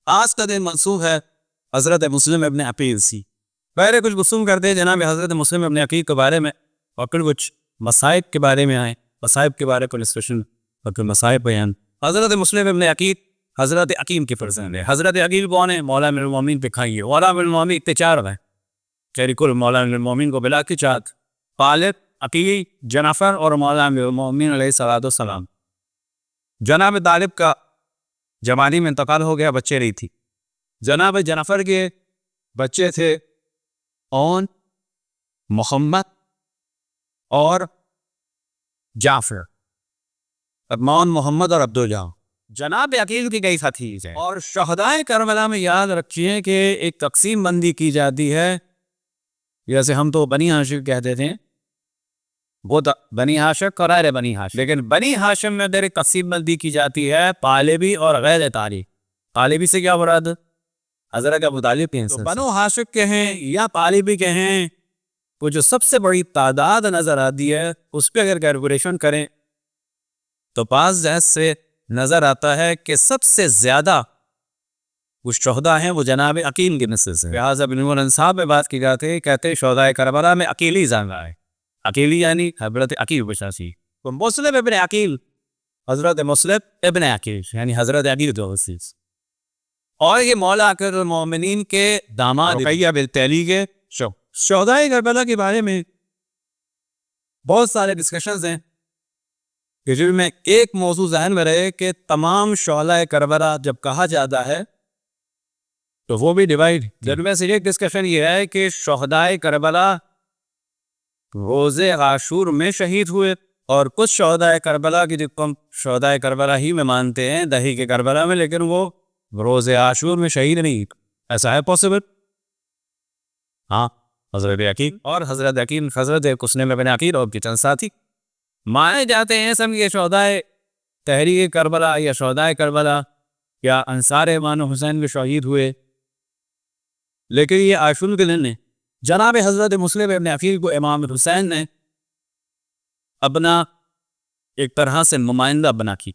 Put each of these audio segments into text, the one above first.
آج کا دن منسوب ہے حضرت مسلم ابن عقیل سی. پہلے کچھ گفتگو کرتے ہیں جناب حضرت مسلم ابن عقیل کے بارے میں اور پھر کچھ مصائب کے بارے میں آئے. مصائب کے بارے میں ڈسکشن اور پھر مصائب بیان. حضرت مسلم ابن عقیل حضرت عقیل کے فرزند ہے. حضرت عقیل کون ہے؟ مولا امیر المومنین پہ کھائیے. مولا امیر المومنین اتنے چار ہیں چہری کل مولا امیر المومنین کو بلا کے چاہت خالد عقیل جعفر اور مولا امیر المومنین علیہ السلام. جناب طالب کا جوانی میں انتقال ہو گیا، بچے نہیں تھی. جناب جعفر کے بچے تھے اون، محمد اور جعفر. مون، محمد اور عبداللہ. جناب عقیل کی کئی ساتھی ہیں. اور شہدائے کربلا میں یاد رکھیے کہ ایک تقسیم بندی کی جاتی ہے، جیسے ہم تو بنی ہاشم کہتے تھے، وہ بنی ہاشم قرار بنی ہاشم، لیکن بنی ہاشم میں اگر ایک تقسیم بندی کی جاتی ہے طالبی اور غیر طالب. طالبی سے کیا مراد؟ حضرت ابو طالب کے ہیں. بنو ہاشم کے ہیں یا طالبی کے ہیں، وہ جو سب سے بڑی تعداد نظر آتی ہے اس پہ اگر کیلکولیشن کریں تو پاس جہاز سے نظر آتا ہے کہ سب سے زیادہ وہ شہداء ہیں وہ جناب عقیل کے نسل سے. لہٰذا ابن الانصاب میں بات کی جاتی ہے، کہتے ہیں شہداء کربلا میں عقیلی زندہ ہے. عقیلی یعنی حضرت عقیل بشاسی. تو مسلم ابن عقیل حضرت مسلم ابن عقیل یعنی حضرت عقیل جو حسیس، اور یہ مولا امیر المومنین کے داماد رقیہ بنت علی کے شہداء کربلا کے بارے میں بہت سارے ڈسکشنز ہیں کہ جن میں ایک موضوع ذہن میں رہے کہ تمام شہداء کربلا جب کہا جاتا ہے تو وہ بھی ڈیوائڈ. جن میں سے ایک ڈسکشن یہ ہے کہ شہداء کربلا روز عاشور میں شہید ہوئے، اور کچھ شہداء کربلا کی جب ہم شہداء کربلا ہی میں مانتے ہیں دہی کے کربلا میں، لیکن وہ روز عاشور میں شہید نہیں. ایسا ہے پاسبل؟ ہاں. حضرت عقیل اور حضرت عقیل حضرت مسلم ابن عقیل اور چند ساتھی مانے جاتے ہیں. سب یہ شہداء تحریک کربلا یا شہداء کربلا یا انصار امام حسین کے شہید ہوئے، لیکن یہ عاشور کے دن نے جناب حضرت مسلم ابن عقیل کو امام حسین نے اپنا ایک طرح سے نمائندہ بنا کی.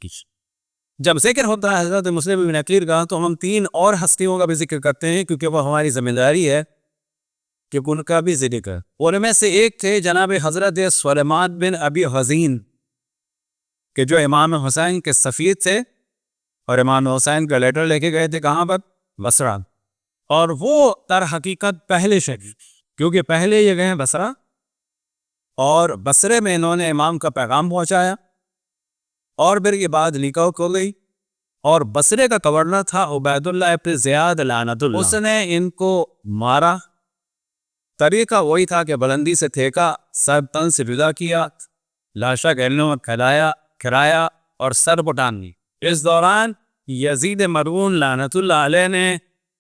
جب ذکر ہوتا ہے حضرت مسلم ابن عقیل کا تو ہم تین اور ہستیوں کا بھی ذکر کرتے ہیں، کیونکہ وہ ہماری ذمہ داری ہے کہ ان کا بھی ذکر کر. ان میں سے ایک تھے جناب حضرت سلیمان بن ابی غزین، کہ جو امام حسین کے سفیر تھے اور امام حسین کا لیٹر لے کے گئے تھے کہاں پر؟ بصرہ. اور وہ در حقیقت پہلے شہید، کیونکہ پہلے یہ گئے بصرہ اور بصرے میں انہوں نے امام کا پیغام پہنچایا، اور پھر یہ بات لیک آؤٹ ہو گئی، اور بصرے کا گورنر تھا عبید اللہ ابن زیاد لعنت اللہ، اس نے ان کو مارا. طریقہ وہی تھا کہ بلندی سے پھینکا، سر تن سے جدا کیا، لاشا گھیلوں میں کھلایا اور سر پٹان دی. اس دوران یزید مرون لعنت اللہ علیہ نے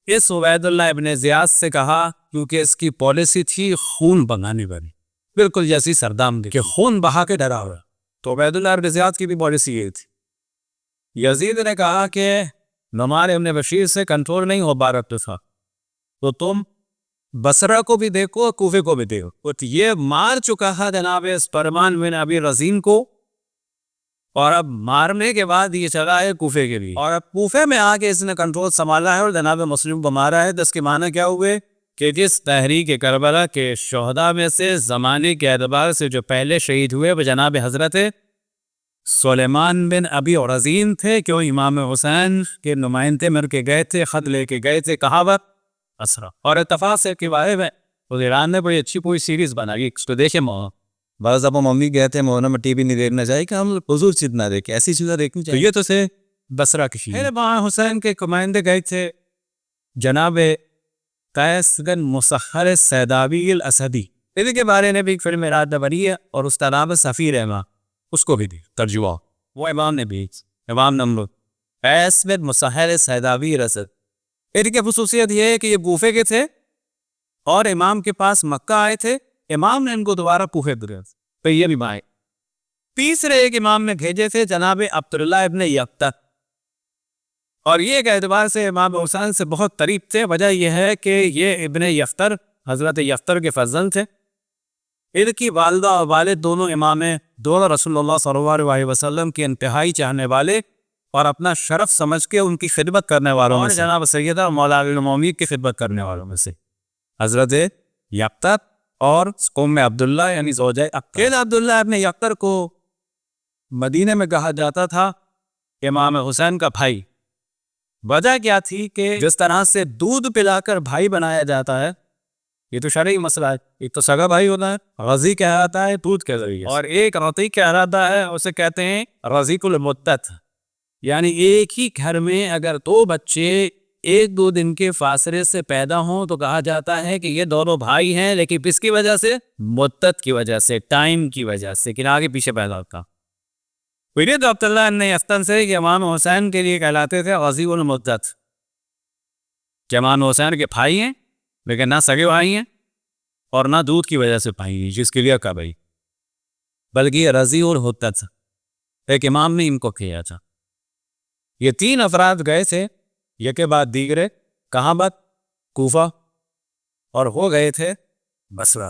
اس عبید اللہ ابن زیاد سے کہا، کیونکہ اس کی پالیسی تھی خون بہانے والی، بالکل جیسی صدام کی کہ خون بہا کے ڈرا ہوا، تو عبید اللہ ابن زیاد کی بھی پالیسی یہ تھی. یزید نے کہا کہ نعمان ابن بشیر سے کنٹرول نہیں ہو پا رہا تھا، تو تم بصرہ کو بھی دیکھو، کوفے کو بھی دیکھو. یہ مار چکا ہے جناب سلیمان بن ابی غزین کو، اور اب مارنے کے بعد یہ چلا ہے کوفے کے لیے، اور اب کوفے میں آ کے اس نے کنٹرول سنبھالا ہے اور جناب مسلم کو مارا ہے. اس کے معنی کیا ہوئے کہ جس تحریک کربلا کے شہداء میں سے زمانے کے اعتبار سے جو پہلے شہید ہوئے وہ جناب حضرت سلیمان بن ابی غزین تھے، کیوں امام حسین کے نمائندے مر کے گئے تھے، خط لے کے گئے تھے کہاں پر؟ بصرہ. اور اتفاق سے کے بارے میں ایران نے بڑی اچھی کوئی سیریز بنائی، اس کو دیکھیں. بعض اب ممی کہتے ہیں مولانا میں ٹی وی نہیں دیکھنا چاہیے، کہ ہم حضور چیز نہ دیکھیں، ایسی چیزیں دیکھنی چاہیے. یہ تو سے بصرہ کی شہید. امام حسین کے نمائندے گئے تھے جناب قیس بن مسخر سیداوی الاسدی، ان کے بارے میں بھی ایک فلم رات بنی ہے، اور اس کا نام سفیر امام، اس کو بھی دی ترجمہ. وہ امام نے بھی امام نمبر قیس بن مسخر سیداوی الاسد. ان کی خصوصیت یہ ہے کہ یہ کوفے کے تھے اور امام کے پاس مکہ آئے تھے. امام نے ان کو دوبارہ کوفے بھیجا، تو یہ بھی مائیں. تیسرے ایک امام نے بھیجے تھے جناب عبداللہ ابن یفتر، اور یہ ایک اعتبار سے امام حسین سے بہت قریب تھے. وجہ یہ ہے کہ یہ ابن یفتر حضرت یفتر کے فرزند تھے. ان کی والدہ اور والد دونوں امام، دونوں رسول اللہ صلی اللہ علیہ وسلم کے انتہائی چاہنے والے اور اپنا شرف سمجھ کے ان کی خدمت کرنے والوں میں جناب سیدہ مولا امیر المومنین کی خدمت کرنے والوں میں سے حضرت یقطر اور ام عبداللہ یعنی زوجہ اقیل عبداللہ ابن یقطر کو مدینے میں کہا جاتا تھا امام حسین کا بھائی. وجہ کیا تھی کہ جس طرح سے دودھ پلا کر بھائی بنایا جاتا ہے، یہ تو شرعی مسئلہ ہے. ایک تو سگا بھائی ہوتا ہے، غزی کہلاتا ہے دودھ کے ذریعے، اور ایک رقیق کہلاتا ہے، اسے کہتے ہیں رزیق المدت. یعنی ایک ہی گھر میں اگر دو بچے ایک دو دن کے فاصلے سے پیدا ہوں تو کہا جاتا ہے کہ یہ دونوں بھائی ہیں، لیکن کس کی وجہ سے؟ مدت کی وجہ سے، ٹائم کی وجہ سے، کہ آگے پیچھے پیدا ہوتا. تو عبداللہ نے یفتن سے کہ امام حسین کے لیے کہلاتے تھے غزی المدت، کہ امام حسین کے بھائی ہیں لیکن نہ سگے بھائی ہیں اور نہ دودھ کی وجہ سے بھائی ہیں، جس کے لیے کا بھائی، بلکہ یہ رضی المدت ایک امام نے ان کو کیا تھا. یہ تین افراد گئے تھے یہ کے بعد دیگرے، کہاں بعد؟ کوفہ، اور ہو گئے تھے بصرہ.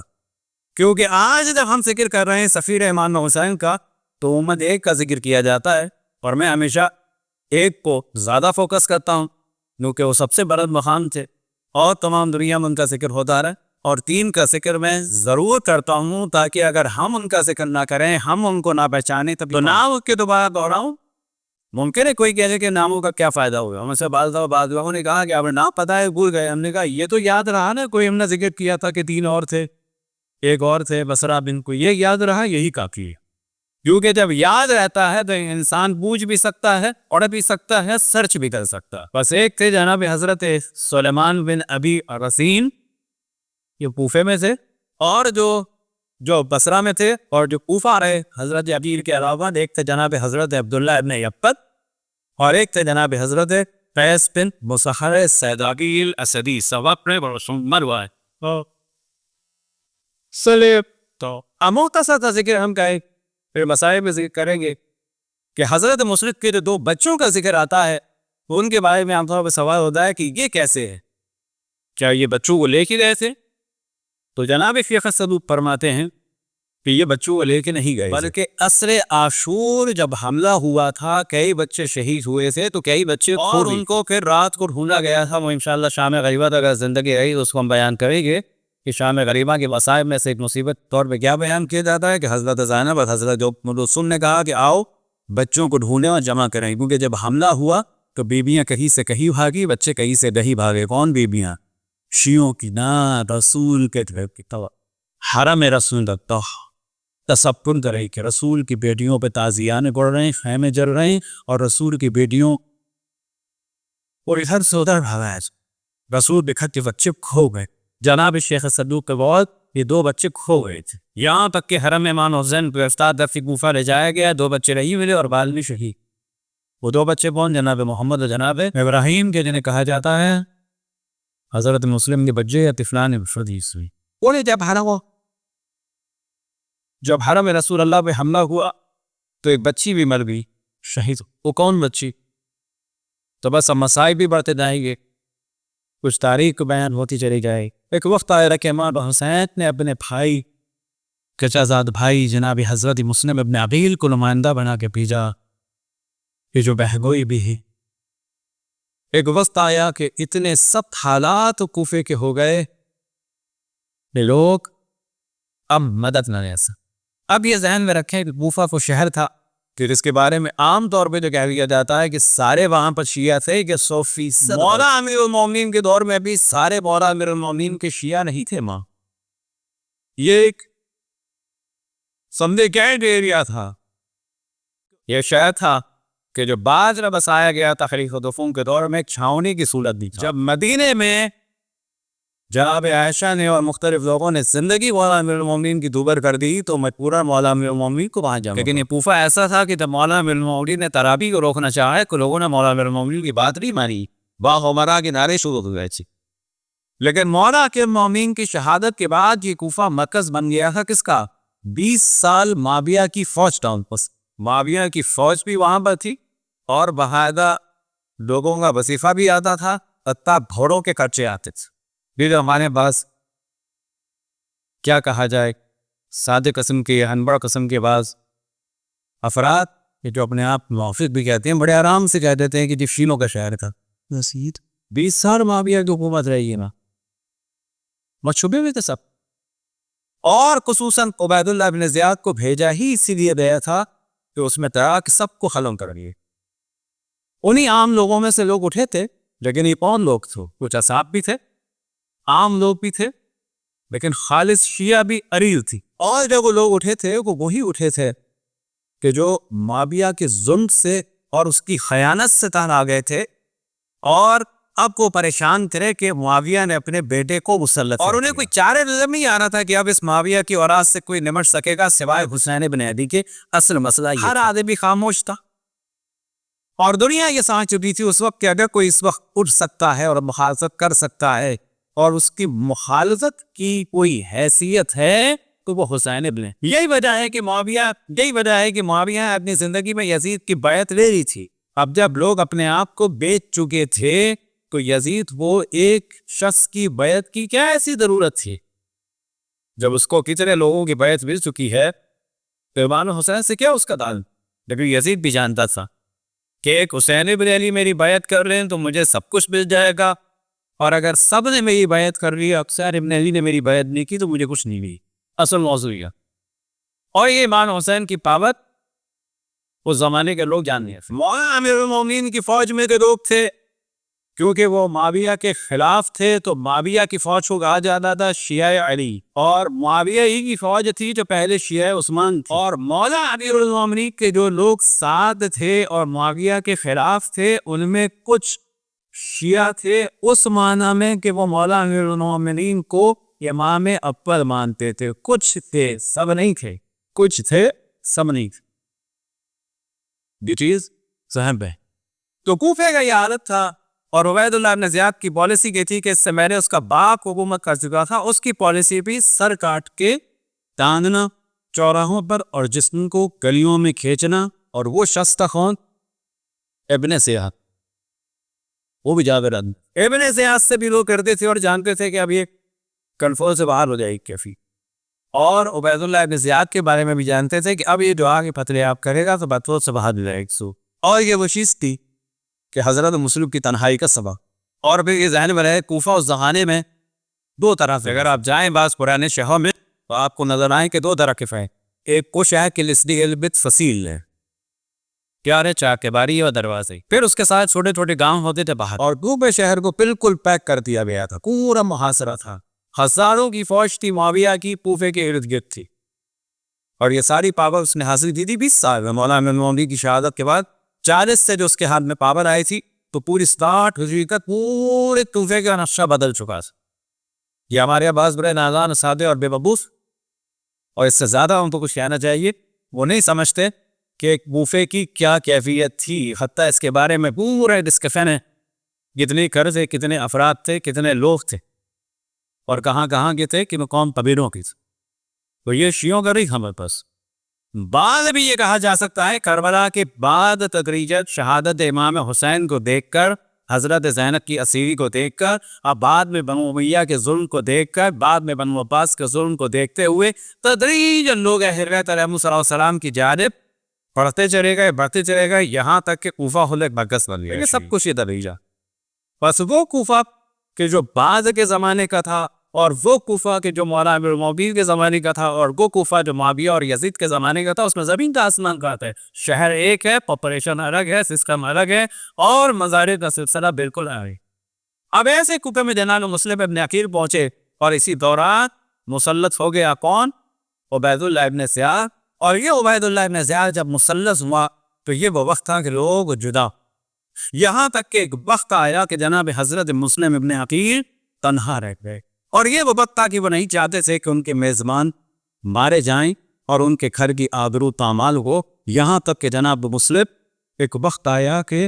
کیونکہ آج جب ہم ذکر کر رہے ہیں سفیر امام حسین کا تو امت ایک کا ذکر کیا جاتا ہے، اور میں ہمیشہ ایک کو زیادہ فوکس کرتا ہوں کیونکہ وہ سب سے بلند مقام تھے اور تمام دنیا میں ان کا ذکر ہوتا رہا. اور تین کا ذکر میں ضرور کرتا ہوں تاکہ اگر ہم ان کا ذکر نہ کریں، ہم ان کو نہ پہچانیں، تب تو نام کے دوبارہ دوہراؤں. ممکن ہے کوئی کہے کہ ناموں کا کیا فائدہ ہوگا. ہم سے بعض لوگوں نے کہا کہ آپ نے نام پتہ ہے بھول گئے. ہم نے کہا یہ تو یاد رہا نا، کوئی ہم نے ذکر کیا تھا کہ تین اور تھے، ایک اور تھے بصرہ بن کو، یہ یاد رہا، یہی کافی ہے. کیونکہ جب یاد رہتا ہے تو انسان بوجھ بھی سکتا ہے، پڑھ بھی سکتا ہے، سرچ بھی کر سکتا ہے. بس ایک تھے جناب حضرت سلیمان بن ابی رسین، یہ کوفے میں تھے، اور جو بصرہ میں تھے، اور جو کوفہ رہے حضرت عبیر کے علاوہ ایک تھے جناب حضرت عبداللہ ابن یقطر، اور ایک تھے جناب حضرت قیس بن مسخر السیدائی الاسدی. سبق میں برسوم مروا ہے سلیب. تو مختصر کا ذکر ہم کہیں پھر مسائل میں ذکر کریں گے کہ حضرت مشرق کے جو دو بچوں کا ذکر آتا ہے ان کے بارے میں عام طور پر سوال ہوتا ہے کہ یہ کیسے ہے، کیا یہ بچوں کو لے کے گئے تھے؟ تو جناب شیخ صدوق فرماتے ہیں کہ یہ بچوں کو لے کے نہیں گئے، بلکہ عصر عاشور جب حملہ ہوا تھا کئی بچے شہید ہوئے تھے، تو کئی بچے اور ان کو پھر رات کو ڈھونڈا گیا تھا. وہ انشاءاللہ شام غریبہ اگر زندگی رہی اس کو ہم بیان کریں گے کہ شام غریبہ کے مصائب میں سے ایک مصیبت طور پہ کیا بیان کیا جاتا ہے کہ حضرت زینب اور حضرت رسول نے کہا کہ آؤ بچوں کو ڈھونڈیں اور جمع کریں، کیونکہ جب حملہ ہوا تو بیبیاں کہیں سے کہیں بھاگی، بچے کہیں سے کہیں بھاگے. کون بیبیاں؟ شیعوں کی نہ رسول کے حرم رسول تصفن کر رہی کہ رسول کی بیٹیوں پہ تازیانے گڑ رہے ہیں، خیمے جل رہے ہیں، اور رسول کی بیٹیوں اور ادھر سے ادھر بھاگا ہے. رسول بکھر کے بچے کھو گئے. جناب شیخ صدوق کے بعد یہ دو بچے کھو گئے تھے، یہاں تک کہ حرم امام حسین گرفتار دفی کوفہ لے جایا گیا. دو بچے نہیں ملے اور بعد میں شہید. وہ دو بچے کون؟ جناب محمد اور جناب ابراہیم کے، جنہیں کہا جاتا ہے حضرت مسلم کے بچے یا طفلان حدیث ہوئی. انہیں جب حرم رسول اللہ پہ حملہ ہوا تو ایک بچی بھی مر گئی، شہید. وہ کون بچی؟ تو بس اب مسائل بھی بڑھتے جائیں گے، کچھ تاریخ کو بیان ہوتی چلی جائے. ایک وقت آیا کہ امام حسین نے اپنے بھائی کچازاد بھائی جناب حضرت مسلم ابن عقیل کو نمائندہ بنا کے بھیجا کہ جو بہگوئی بھی ہے. ایک وقت آیا کہ اتنے سخت حالات کوفے کے ہو گئے کہ لوگ اب مدد نہ ایسا. اب یہ ذہن میں رکھیں کہ کوفہ کو شہر تھا پھر اس کے بارے میں عام طور پہ جو کہہ دیا جاتا ہے کہ سارے وہاں پر شیعہ تھے، کہ 100% مولا امیر المومنین کے دور میں بھی سارے مولا امیر المومنین کے شیعہ نہیں تھے. ماں یہ ایک سمجھے کینٹ ایریا تھا، یہ شہر تھا کہ جو بعد میں بسایا گیا تھا خلیفہ دوم کے دور میں ایک چھاؤنی کی صورت دی. جب مدینے میں جناب عائشہ نے اور مختلف لوگوں نے زندگی مولا امیر المومنین کی دوبر کر دی تو میں پورا مولا امیر المومنین کو وہاں جاؤں. لیکن یہ کوفہ ایسا تھا کہ جب مولا امیر المومنین نے ترابی کو روکنا چاہا کہ لوگوں نے مولا امیر المومنین کی بات نہیں مانی، باغ عمرہ کے نعرے شروع ہو گئے تھے. لیکن مولا امیر المومنین کی شہادت کے بعد یہ کوفہ مرکز بن گیا تھا کس کا؟ 20 سال معاویہ کی فوج ڈاؤن پس. معاویہ کی فوج بھی وہاں پر تھی اور باقاعدہ لوگوں کا وظیفہ بھی آتا تھا، حتیٰ گھوڑوں کے خرچے آتے تھے. پھر ہمارے پاس کیا کہا جائے، سادے قسم کے انبڑ قسم کے بعض افراد کہ جو اپنے آپ موافق بھی کہتے ہیں، بڑے آرام سے کہہ دیتے ہیں کہ جی شیلوں کا شہر تھا. 20 سال معاویہ کی حکومت رہی ہے نا، مشبے میں تھے سب. اور خصوصاً عبید اللہ بن زیاد کو بھیجا ہی اسی لیے گیا تھا کہ اس میں تھا کہ سب کو ختم کر دیے. انہی عام لوگوں میں سے لوگ اٹھے تھے، لیکن یہ کون لوگ تھے؟ کچھ اصحاب بھی تھے، عام لوگ بھی تھے، لیکن خالص شیعہ بھی اریل تھی. اور جو وہ لوگ اٹھے تھے وہ وہی اٹھے تھے کہ جو معاویہ کے ظلم سے اور اس کی خیانت سے تان آ گئے تھے، اور اب وہ پریشان تھے کہ معاویہ نے اپنے بیٹے کو مسلط اور انہیں کوئی چارہ نظر نہیں آ رہا تھا کہ اب اس معاویہ کی اولاد سے کوئی نمٹ سکے گا سوائے حسین بن علی کے. اصل مسئلہ یہ ہر آدمی خاموش تھا اور دنیا یہ سمجھ چکی تھی اس وقت کہ اگر کوئی اس وقت اٹھ سکتا ہے اور مخالفت کر سکتا ہے اور اس کی مخالفت کی کوئی حیثیت ہے تو وہ حسین ابن. یہی وجہ ہے کہ معاویہ اپنی زندگی میں یزید کی بیعت لے رہی تھی. اب جب لوگ اپنے آپ کو بیچ چکے تھے تو یزید وہ ایک شخص کی بیعت کی کیا ایسی ضرورت تھی؟ جب اس کو کتنے لوگوں کی بیعت مل چکی ہے تو امام حسین سے کیا اس کا تعلق؟ لیکن یزید بھی جانتا تھا کہ ایک حسین بن علی میری بیعت کر رہے ہیں تو مجھے سب کچھ مل جائے گا، اور اگر سب نے میری بیعت کر لی، حسین بن علی نے میری بیعت نہیں کی تو مجھے کچھ نہیں ملی. اصل موضوع یہ. اور یہ امام حسین کی پاور اس زمانے کے لوگ جان نہیں. امیر المومنین کی فوج میں کے لوگ تھے، کیونکہ وہ معاویہ کے خلاف تھے تو معاویہ کی فوج کو کہا جاتا تھا شیعہ علی، اور معاویہ ہی کی فوج تھی جو پہلے شیعہ عثمان تھی. اور مولا امیر المومنین کے جو لوگ ساتھ تھے اور معاویہ کے خلاف تھے ان میں کچھ شیعہ تھے اس معنی میں کہ وہ مولا امیر المومنین کو امام اول مانتے تھے. کچھ تھے، سب نہیں تھے. کچھ تھے، سب نہیں تھے. یہ چیز سہم ہے. تو کوفے کا یہ حالت تھا، اور عبید اللہ بن زیاد کی پالیسی یہ تھی کہ اس سے میں نے اس کا باپ حکومت کر چکا تھا. اس کی پالیسی بھی سر کاٹ کے تاندنا چوراہوں پر اور جسم کو گلیوں میں کھینچنا. اور وہ شخص تھا کون؟ ابن زیاد. وہ بھی جابر ابن زیاد سے بھی لوگ کرتے تھے اور جانتے تھے کہ اب یہ کنٹرول سے باہر ہو جائے گی کیفی. اور عبید اللہ ابن زیاد کے بارے میں بھی جانتے تھے کہ اب یہ جو آگے فتوے آپ کرے گا تو کنٹرول سے باہر ہو جائے گی. اور یہ وہ چیز تھی کہ حضرت مسلم کی تنہائی کا سبب. اور پھر یہ ذہن میں رہے کوفہ اس زمانے میں دو طرح سے اگر آپ جائیں بعض پرانے شہروں میں تو آپ کو نظر آئیں کہ دو طرح کے ہیں. ایک وہ شہر کے لسدی البت فصیل ہے، کیا رہے چار کے باری اور دروازے، پھر اس کے ساتھ چھوٹے چھوٹے گاؤں ہوتے تھے باہر، اور دوسرے شہر کو بالکل پیک کر دیا گیا تھا. پورا محاصرہ تھا. ہزاروں کی فوج تھی معاویہ کی کوفے کے ارد گرد تھی، اور یہ ساری پاور اس نے حاصل کی تھی 20 سال میں. مولانا امیر المومنین کی شہادت کے بعد 40 سے جو اس کے ہاتھ میں پاور آئی تھی تو پوری 60 ہجری تک پورے کوفے کا نقشہ بدل چکا تھا. یہ ہمارے بعض بڑے نادان سادے اور بے ببوس، اور اس سے زیادہ ان کو کچھ کہنا چاہیے، وہ نہیں سمجھتے کہ کوفے کی کیا کیفیت تھی. حتیٰ اس کے بارے میں پورے ڈسکشن ہے، کتنے قرض ہے، کتنے افراد تھے، کتنے لوگ تھے، اور کہاں کے تھے، کہ قوم قبیلوں کی تھی. تو یہ شیعوں کا رہی ہمارے پاس. بعد بھی یہ کہا جا سکتا ہے کربلا کے بعد تدریجت شہادت امام حسین کو دیکھ کر، حضرت زینب کی اسیری کو دیکھ کر، اب بعد میں بنو امیہ کے ظلم کو دیکھ کر، بعد میں بنو عباس کے ظلم کو دیکھتے ہوئے تدریجاً لوگ اہل بیت علیہ السلام کی جانب بڑھتے چلے گئے یہاں تک کہ کوفہ خود مرکز بن گیا. سب کچھ یہ تدریجہ. بس وہ کوفہ کہ جو بعد کے زمانے کا تھا، اور وہ کوفہ کہ جو مولانا امیر المومنین کے زمانے کا تھا، اور وہ کوفہ جو معاویہ اور یزید کے زمانے کا تھا، اس میں زمین کا آسمان کا ہے. شہر ایک ہے، پاپولیشن الگ ہے، سسٹم الگ ہے، اور مزارع کا سلسلہ بالکل الگ ہے. اب ایسے کوفے میں جناب مسلم ابن عقیل پہنچے، اور اسی دوران مسلط ہو گیا کون؟ عبید اللہ ابن زیاد. اور یہ عبید اللہ ابن زیاد جب مسلط ہوا تو یہ وہ وقت تھا کہ لوگ جدا، یہاں تک کہ ایک وقت آیا کہ جناب حضرت مسلم ابن عقیل تنہا رہ گئے. اور یہ وہ وقت تھا کہ وہ نہیں چاہتے تھے کہ ان کے میزبان مارے جائیں اور ان کے گھر کی آبرو پامال ہو. یہاں تک کہ جناب مسلم ایک وقت آیا کہ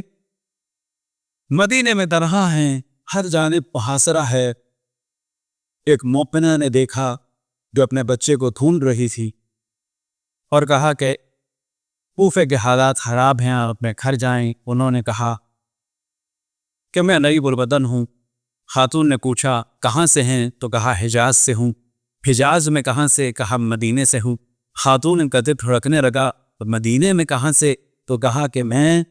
مدینے میں درہا ہیں، ہر جانب محاصرہ ہے. ایک موپنہ نے دیکھا جو اپنے بچے کو ڈھونڈ رہی تھی، اور کہا کہ کوفے کے حالات خراب ہیں، آپ اپنے گھر جائیں. انہوں نے کہا کہ میں نئی البدن ہوں. خاتون نے پوچھا کہاں سے ہیں؟ تو کہا حجاز سے ہوں. حجاز میں کہاں سے؟ کہا مدینے سے ہوں. خاتون کا دل دھڑکنے لگا، مدینے میں کہاں سے؟ تو کہا کہ میں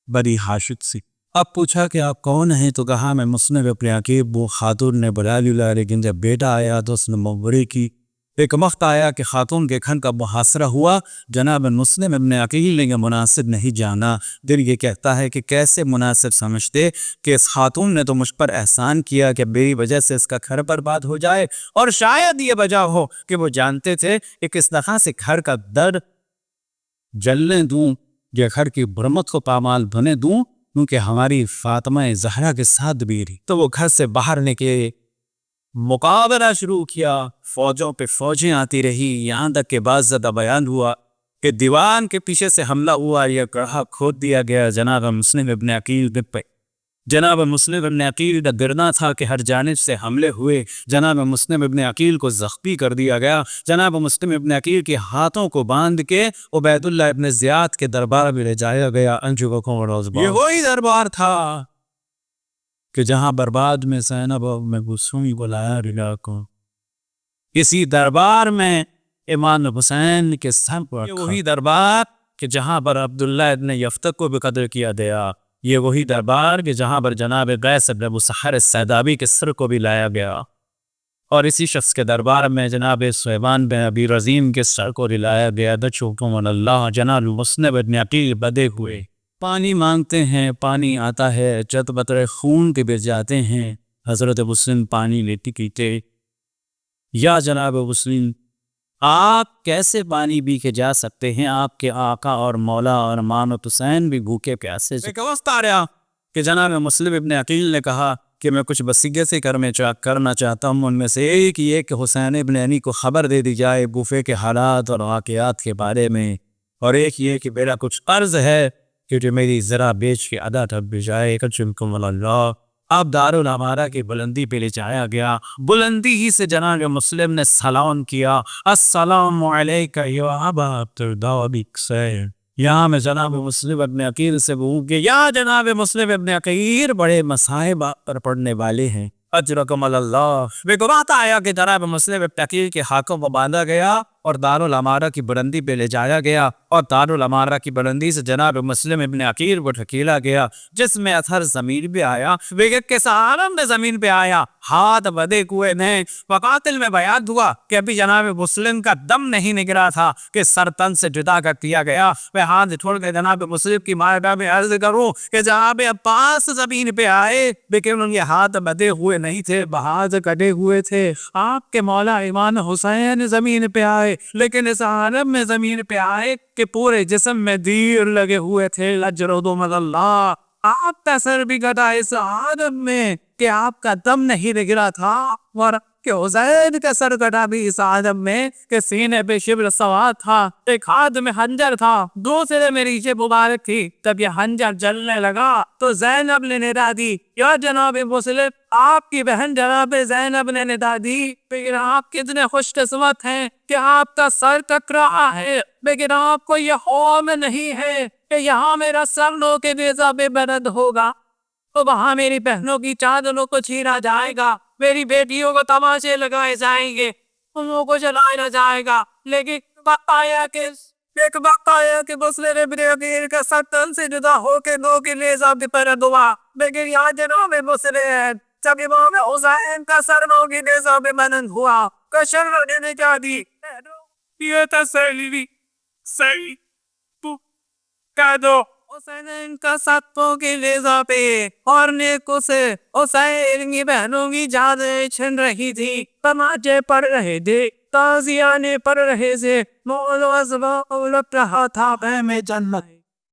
بنی ہاشم سے۔ اب پوچھا کہ آپ کون ہیں؟ تو کہا میں مسلم ابن عقیل۔ وہ خاتون نے بلا لیا، لیکن جب بیٹا آیا تو اس نے مغبری کی۔ ایک وقت آیا کہ خاتون کے کھن کا محاصرہ ہوا، جناب مسلم ابن عقیل نے یہ مناسب نہیں جانا۔ دل یہ کہتا ہے کہ کیسے مناسب سمجھتے کہ اس خاتون نے تو مجھ پر احسان کیا کہ میری وجہ سے اس کا گھر برباد ہو جائے، اور شاید یہ وجہ ہو کہ وہ جانتے تھے کہ کس طرح سے گھر کا در جلنے دوں یا گھر کی برمت کو پامال بنے دوں، کیونکہ ہماری فاطمہ زہرا کے ساتھ بھی رہی۔ تو وہ گھر سے باہر نکلے، مقابلہ شروع کیا، فوجوں پہ فوجیں آتی رہی، یہاں تک کہ بعض زیادہ بیان ہوا کہ دیوان کے پیچھے سے حملہ ہوا، یہ گڑھا کھود دیا گیا جناب مسلم ابن عقیل پہ۔ جناب مسلم ابن عقیل کا گرنا تھا کہ ہر جانب سے حملے ہوئے، جناب مسلم ابن عقیل کو زخمی کر دیا گیا۔ جناب مسلم ابن عقیل کے ہاتھوں کو باندھ کے عبید اللہ ابن زیاد کے دربار میں لے جایا گیا۔ یہ وہی دربار تھا کہ جہاں برباد میں زینب میں گسومی بلایا رلا کو، اسی دربار میں امام حسین کے سر پر، وہی دربار کہ جہاں پر عبداللہ ابن یفتق کو بھی قتل کیا گیا، یہ وہی دربار کہ جہاں پر جناب قیس ابن مسحر السیدابی کے سر کو بھی لایا گیا، اور اسی شخص کے دربار میں جناب سلیمان بن ابی رزین کے سر کو لایا گیا۔ دچوکم اللہ، جناب مسلم ابن عقیل بدے ہوئے پانی مانگتے ہیں، پانی آتا ہے، جد بطر خون کے بچ جاتے ہیں، حضرت مسلم پانی لیتی پیتے۔ یا جناب مسلم، آپ کیسے پانی پی کے جا سکتے ہیں؟ آپ کے آقا اور مولا اور امام حسین بھی بھوکے پیاسے۔ ایک وقت آ رہا کہ جناب مسلم ابن عقیل نے کہا کہ میں کچھ وصیت سے کرنا چاہتا ہوں، ان میں سے ایک یہ کہ حسین ابن علی کو خبر دے دی جائے گوفے کے حالات اور واقعات کے بارے میں، اور ایک یہ کہ میرا کچھ قرض ہے کہ جو میری ذرا بیچ کے ادا تب بھی جائے۔ کچھکم اللہ، اب دارالامارہ کی بلندی پہ لے جایا گیا، بلندی ہی سے جناب مسلم نے سلام کیا، السلام علیکہ یا ابا عبداللہ ابی قصیر۔ یہاں میں جناب مسلم ابن عقیل سے بہوں کہ یا جناب مسلم ابن عقیل بڑے مصائب پر پڑھنے والے ہیں، اجرکم اللہ۔ میرے بات آیا کہ جناب مسلم ابن عقیل کے ہاتھوں کو باندھا گیا اور دارالامارہ کی بلندی پہ لے جایا گیا، اور دارالامارہ کی بلندی سے جناب مسلم ابن عقیل کو ڈھکیلا گیا، جس میں اثر زمین پہ آیا، ویگت کے سہارم میں زمین پہ آیا، ہاتھ بدے ہوئے نے۔ وقاتل میں بیان ہوا کہ ابھی جناب مسلم کا دم نہیں نکلا تھا کہ سر تن سے جدا کر دیا گیا۔ میں ہاتھ چھوڑ کے جناب مسلم کی مارگاہ میں عرض کروں کہ جناب عباس زمین پہ آئے، لیکن ان کے ہاتھ بدے ہوئے نہیں تھے، ہاتھ کٹے ہوئے تھے۔ آپ کے مولا امام حسین زمین پہ آئے، لیکن اس عالم میں زمین پہ آئے کہ پورے جسم میں دیر لگے ہوئے تھے، اجرکم اللہ۔ آپ کا سر بھی کٹا اس عالم میں کہ آپ کا دم نہیں نکلا تھا، اور کہ حسین کا سر کٹا بھی اس عالم میں کہ سینے پہ شبر سواد تھا، ایک ہاتھ میں خنجر تھا، دوسرے میں ریشِ مبارک تھی۔ جب یہ خنجر جلنے لگا تو زینب نے ندا دی، یا جناب مسلم، آپ کی بہن جناب زینب نے ندا دی، لیکن آپ کتنے خوش قسمت ہیں کہ آپ کا سر کٹ رہا ہے، لیکن آپ کو یہ خوف نہیں ہے کہ یہاں میرا سر لو کے نیزہ بے برد ہوگا، تو وہاں میری بہنوں کی چادروں کو چھینا جائے گا، میری بیٹیوں کو تماشے لگائے جائیں گے، انہوں کو جلایا جائے گا۔ لیکن وقت آیا کہ مسلم ابن عقیل کا سر تن سے جدا ہو کے دو کے نیزہ بے برد ہوا، لیکن یہاں جناب مسلم جب امام حسین کا سر نو کے نیزہ بے برد ہوا، کشر نے کیا دی، یہ تسلی صحیح کہہ دو حسین کا ساتوں کے نیزہ پہ، اور نیکوں سے حسین کی بہنوں کی جانیں چھن رہی تھی، تماچے پڑ رہے تھے، تازیانے پڑ رہے تھے، مول و ازبا لٹ رہا تھا میں جنت۔